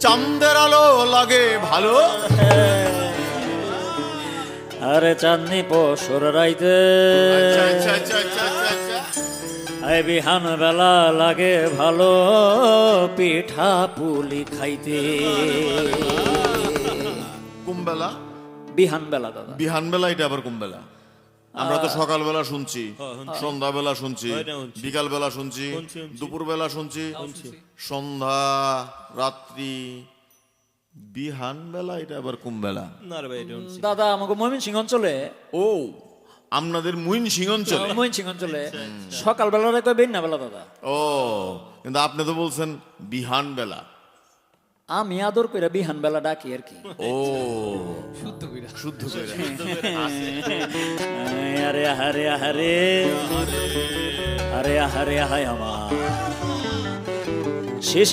চাঁদের আলো লাগে ভালো। আরে চাঁদনি পশর রাইতে আচ্ছা আচ্ছা আচ্ছা আচ্ছা আচ্ছা আচ্ছা। আই বিহান বেলা লাগে ভালো পিঠা পুলি খাইতে। কুম্বেলা বিহান বেলা দাদা, বিহান বেলা, এটা আবার কুম্বেলা? আমরা তো সকালবেলা শুনছি, সন্ধ্যাবেলা শুনছি, বিকাল বেলা শুনছি, দুপুর বেলা শুনছি, সন্ধ্যা রাত্রি, বিহান বেলা এটা আবার কুম্বেলা? দাদা আমাকে ময়মনসিংহ অঞ্চলে, ও আপনাদের ময়মনসিংহ অঞ্চলে? ময়মনসিংহ অঞ্চলে সকাল বেলা কয় বেন্না বেলা দাদা। ও কিন্তু আপনি তো বলছেন বিহান বেলা। আমি আদর কইরা বিহান বেলা ডাকি আর কি। ও শুদ্ধ কইরা, শুদ্ধ কইরা। আরে আহারে আহারে আরে আহারে হায় আমার শেষ